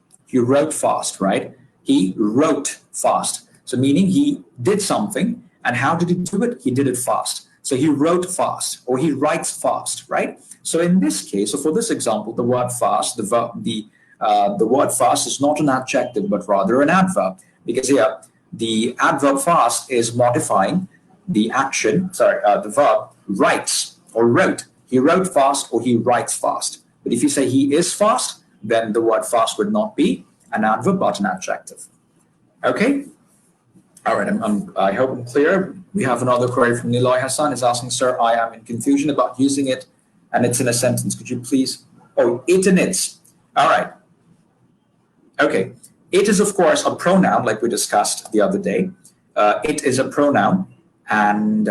right? He wrote fast. So meaning he did something, and how did he do it? He did it fast. So he wrote fast, or he writes fast, right? So in this case, so for this example, the word fast, the word fast is not an adjective, but rather an adverb, because here the adverb fast is modifying the action, the verb writes or wrote. He wrote fast, or he writes fast. But if you say he is fast, then the word fast would not be an adverb, but an adjective. Okay? All right, I hope I'm clear. We have another query from Niloy Hassan. Is asking, sir, I am in confusion about using it, and it's in a sentence. Could you please? Oh, it and its. All right. Okay. It is, of course, a pronoun, like we discussed the other day. It is a pronoun. And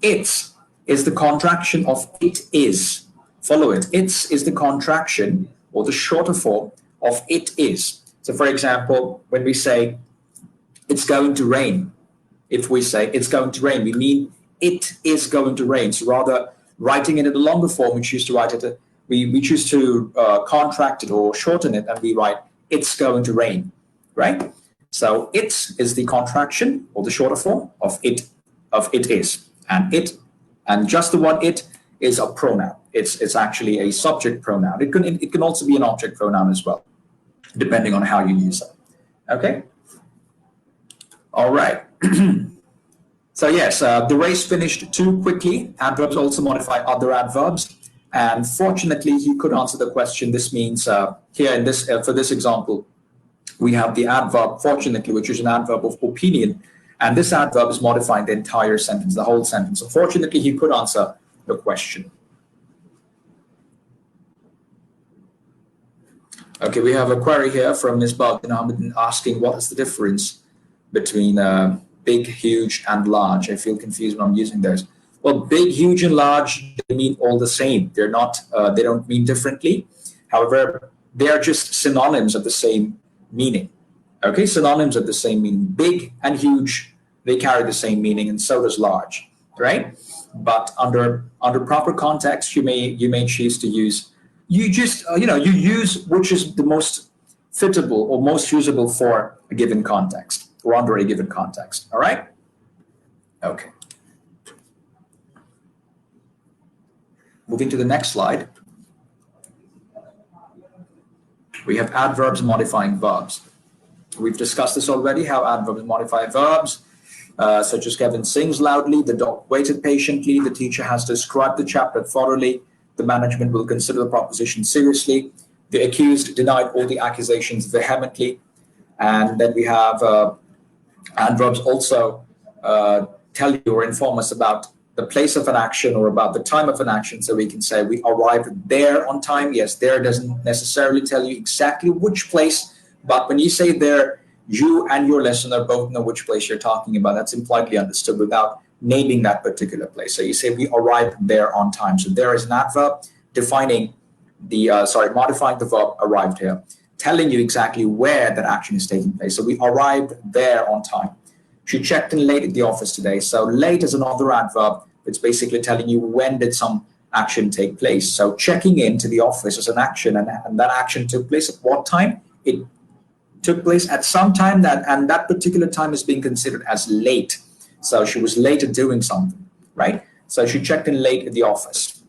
it's is the contraction of it is. Follow it. It's is the contraction or the shorter form of it is. So, for example, when we say it's going to rain, if we say it's going to rain, we mean it is going to rain. So, rather writing it in the longer form, we choose to write it. We choose to contract it or shorten it, and we write it's going to rain, right? So, it is the contraction or the shorter form of it is, and just the one it is a pronoun. It's actually a subject pronoun. It can also be an object pronoun as well, depending on how you use it. Okay. All right. So yes, the race finished too quickly. Adverbs also modify other adverbs, and fortunately, he could answer the question. This means here in this for this example, we have the adverb fortunately, which is an adverb of opinion, and this adverb is modifying the entire sentence, the whole sentence. So fortunately, he could answer the question. Okay, we have a query here from Ms. Balkin asking what is the difference between big, huge, and large. I feel confused when I'm using those. Well, big, huge, and large, they mean all the same. They're not. They don't mean differently. However, they are just synonyms of the same meaning. Okay, synonyms of the same meaning. Big and huge, they carry the same meaning, and so does large. Right? But under proper context, you may choose to use. You just you use which is the most fitable or most usable for a given context or under a given context. All right? Okay. Moving to the next slide. We have adverbs modifying verbs. We've discussed this already, how adverbs modify verbs, such as Kevin sings loudly, the dog waited patiently, the teacher has described the chapter thoroughly, the management will consider the proposition seriously, the accused denied all the accusations vehemently, and then we have adverbs also tell you or inform us about the place of an action or about the time of an action. So we can say we arrived there on time. Yes, there doesn't necessarily tell you exactly which place, but when you say there, you and your listener both know which place you're talking about. That's impliedly understood without naming that particular place. So you say we arrived there on time. So there is an adverb defining modifying the verb arrived here, telling you exactly where that action is taking place. So we arrived there on time. She checked in late at the office today. So late is another adverb. It's basically telling you when did some action take place. So checking into the office is an action, and that action took place at what time? It took place at some time, and that particular time is being considered as late. So she was late at doing something, right? So she checked in late at the office.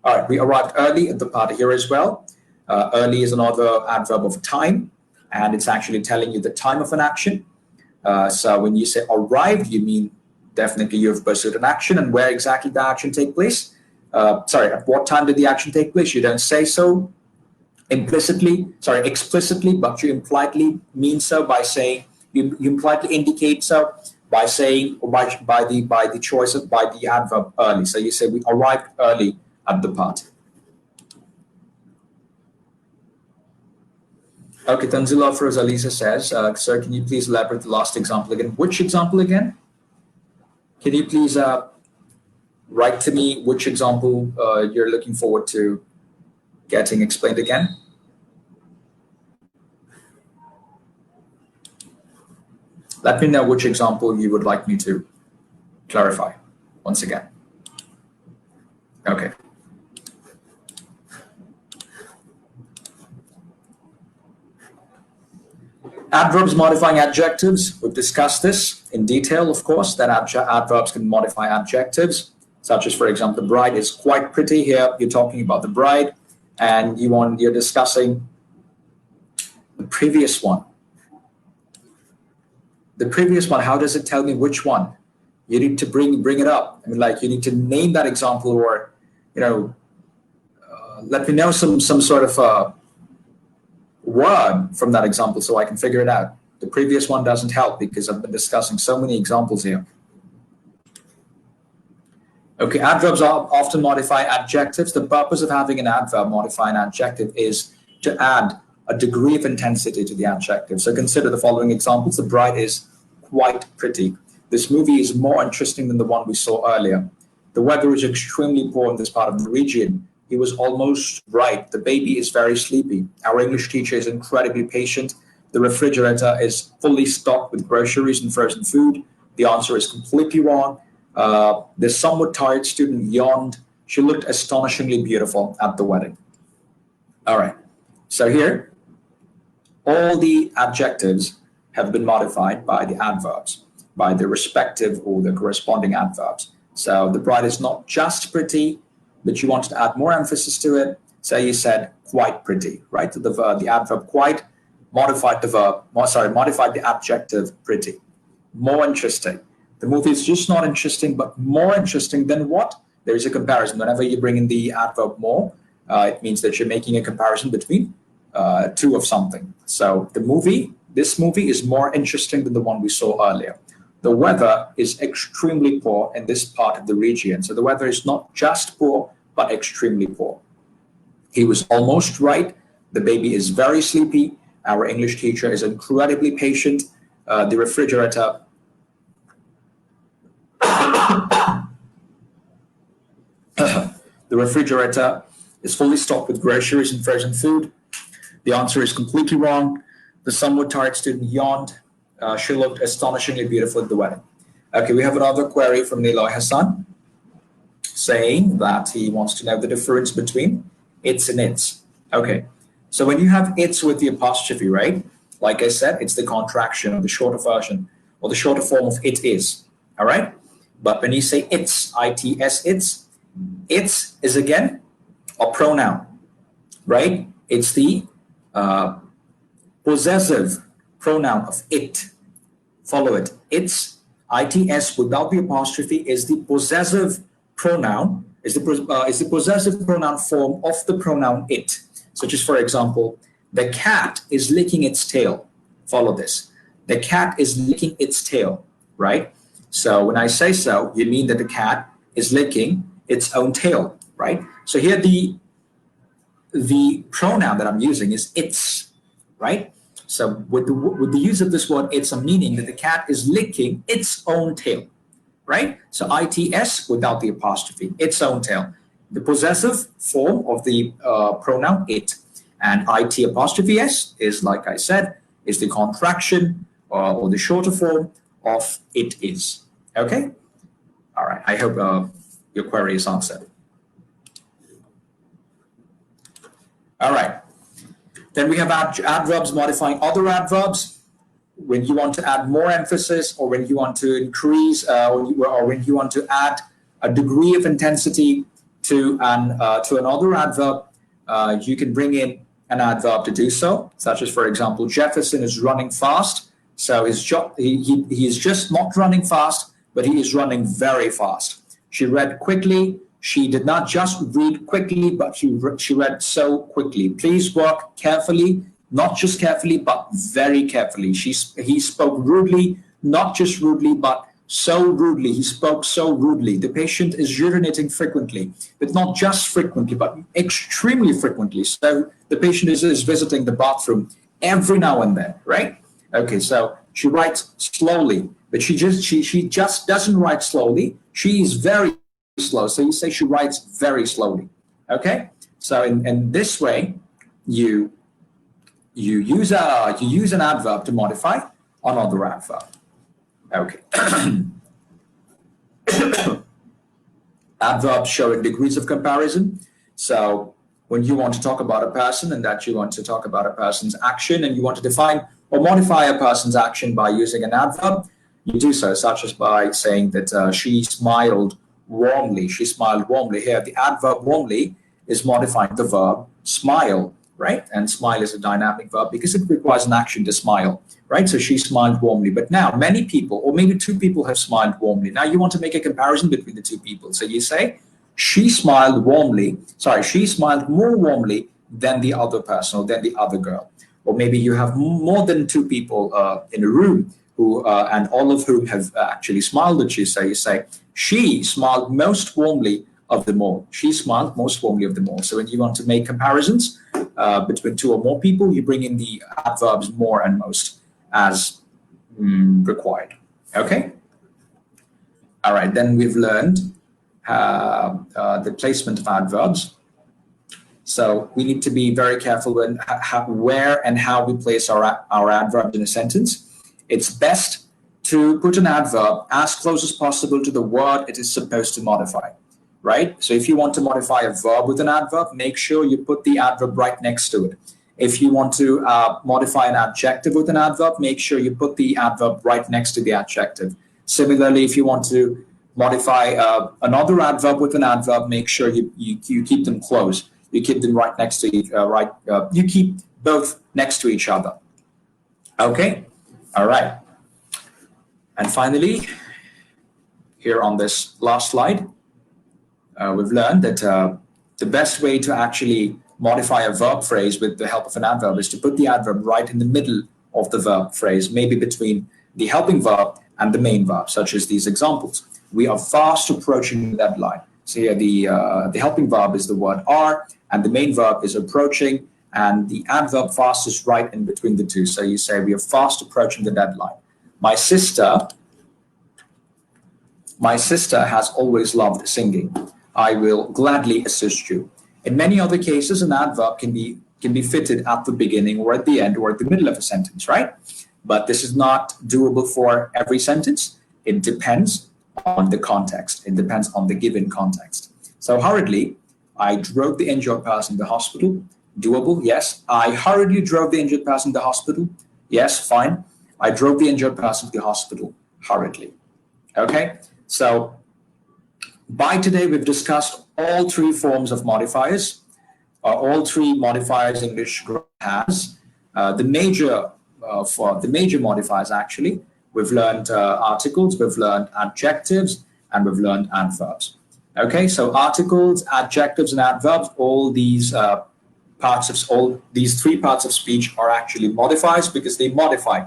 All right, we arrived early at the party here as well. Early is another adverb of time, and it's actually telling you the time of an action. So when you say arrived, you mean definitely you've pursued an action, and where exactly the action take place. At what time did the action take place? You don't say so explicitly, but you impliedly mean so by saying, you impliedly indicate so by saying, or by the choice of by the adverb early. So you say we arrived early at the party. Okay, Tanzila Frosalisa says, sir, can you please elaborate the last example again? Which example again? Can you please write to me which example you're looking forward to getting explained again? Let me know which example you would like me to clarify once again. Okay. Adverbs modifying adjectives. We've discussed this in detail, of course, that adverbs can modify adjectives, such as, for example, the bride is quite pretty. Here, you're talking about the bride, and you're discussing the previous one. The previous one, how does it tell me which one? You need to bring it up. I mean, like, you need to name that example, or, let me know some sort of word from that example so I can figure it out. The previous one doesn't help because I've been discussing so many examples here. Okay, adverbs often modify adjectives. The purpose of having an adverb modify an adjective is to add a degree of intensity to the adjective. So consider the following examples. The bride is quite pretty. This movie is more interesting than the one we saw earlier. The weather is extremely poor in this part of the region. He was almost right. The baby is very sleepy. Our English teacher is incredibly patient. The refrigerator is fully stocked with groceries and frozen food. The answer is completely wrong. The somewhat tired student yawned. She looked astonishingly beautiful at the wedding. All right. So here, all the adjectives have been modified by the adverbs, by the respective or the corresponding adverbs. So the bride is not just pretty, but you wanted to add more emphasis to it. So you said quite pretty, right? So the adverb quite modified the modified the adjective pretty. More interesting. The movie is just not interesting, but more interesting than what? There is a comparison. Whenever you bring in the adverb more, it means that you're making a comparison between two of something. So this movie is more interesting than the one we saw earlier. The weather is extremely poor in this part of the region. So the weather is not just poor, but extremely poor. He was almost right. The baby is very sleepy. Our English teacher is incredibly patient. The refrigerator the refrigerator is fully stocked with groceries and frozen food. The answer is completely wrong. The somewhat tired student yawned. She looked astonishingly beautiful at the wedding. Okay, we have another query from Niloy Hassan saying that he wants to know the difference between it's and its. Okay, so when you have it's with the apostrophe, right? Like I said, it's the contraction or the shorter version or the shorter form of it is. All right? But when you say it's, I-T-S, it's is again a pronoun, right? It's the possessive pronoun of it. Follow it. It's, I-T-S without the apostrophe is the possessive pronoun, is the possessive pronoun form of the pronoun it. Such as, for example, the cat is licking its tail. Follow this. The cat is licking its tail, right? So when I say so, you mean that the cat is licking its own tail, right? So here the pronoun that I'm using is its, right? So with the use of this word, it's a meaning that the cat is licking its own tail, right? So I-T-S without the apostrophe, its own tail. The possessive form of the pronoun it. And I-T apostrophe S is, like I said, is the contraction or the shorter form of it is. Okay? All right. I hope your query is answered. All right. Then we have adverbs modifying other adverbs. When you want to add more emphasis, or when you want to increase, or when you want to add a degree of intensity to another adverb, you can bring in an adverb to do so. Such as, for example, Jefferson is running fast. So he is just not running fast, but he is running very fast. She read quickly. She did not just read quickly, but she read so quickly. Please work carefully, not just carefully, but very carefully. He spoke rudely, not just rudely, but so rudely. He spoke so rudely. The patient is urinating frequently, but not just frequently, but extremely frequently. So the patient is visiting the bathroom every now and then, right? Okay, so she writes slowly, but she just doesn't write slowly. She is very slow. So you say she writes very slowly. Okay? So in this way, you use an adverb to modify another adverb. Okay. Adverbs showing degrees of comparison. So when you want to talk about a person and that you want to talk about a person's action and you want to define or modify a person's action by using an adverb, you do so, such as by saying that she smiled warmly. She smiled warmly. Here, the adverb warmly is modifying the verb smile, right? And smile is a dynamic verb because it requires an action to smile, right? So she smiled warmly. But now many people, or maybe two people, have smiled warmly. Now you want to make a comparison between the two people. So you say, she smiled more warmly than the other person or than the other girl. Or maybe you have more than two people in a room who and all of whom have actually smiled at you. So you say, she smiled most warmly of them all. She smiled most warmly of them all. So when you want to make comparisons between two or more people, you bring in the adverbs more and most as required. Okay? All right, then we've learned the placement of adverbs. So we need to be very careful when, where and how we place our adverb in a sentence. It's best to put an adverb as close as possible to the word it is supposed to modify, right? So if you want to modify a verb with an adverb, make sure you put the adverb right next to it. If you want to modify an adjective with an adverb, make sure you put the adverb right next to the adjective. Similarly, if you want to modify another adverb with an adverb, make sure you keep them close. You keep them right next to you keep both next to each other. Okay? All right. And finally, here on this last slide, we've learned that the best way to actually modify a verb phrase with the help of an adverb is to put the adverb right in the middle of the verb phrase, maybe between the helping verb and the main verb, such as these examples. We are fast approaching the deadline. So here the helping verb is the word are, and the main verb is approaching, and the adverb fast is right in between the two. So you say we are fast approaching the deadline. My sister has always loved singing. I will gladly assist you. In many other cases, an adverb can be fitted at the beginning or at the end or at the middle of a sentence, right? But this is not doable for every sentence. It depends on the context. It depends on the given context. So hurriedly, I drove the injured person to the hospital. Doable, yes. I hurriedly drove the injured person to the hospital. Yes, fine. I drove the injured person to the hospital hurriedly. Okay, so by today, we've discussed all three forms of modifiers, all three modifiers English grammar has. The major modifiers, actually, we've learned articles, we've learned adjectives, and we've learned adverbs. Okay, so articles, adjectives, and adverbs, all these three parts of speech are actually modifiers because they modify.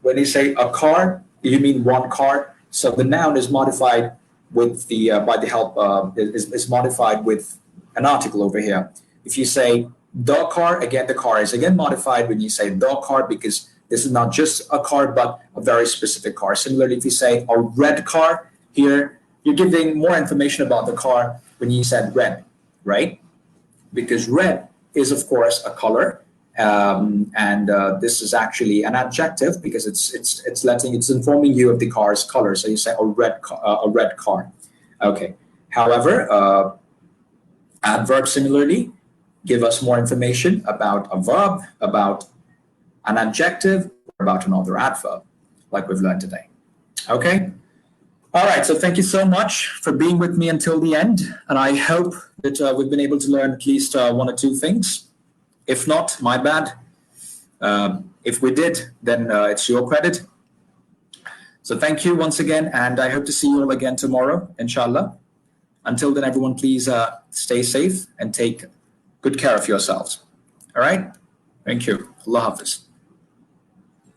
When you say a car, you mean one car. So the noun is modified with by the help is modified with an article over here. If you say the car, again, the car is again modified when you say the car because this is not just a car, but a very specific car. Similarly, if you say a red car, here you're giving more information about the car when you said red, right? Because red is, of course, a color. And this is actually an adjective because it's informing you of the car's color. So you say a red car. Okay. However, adverbs similarly give us more information about a verb, about an adjective, or about another adverb, like we've learned today. Okay. All right. So thank you so much for being with me until the end, and I hope that we've been able to learn at least one or two things. If not, my bad. If we did, then it's your credit. So thank you once again, and I hope to see you all again tomorrow, inshallah. Until then, everyone, please stay safe and take good care of yourselves. All right? Thank you. Allah Hafiz.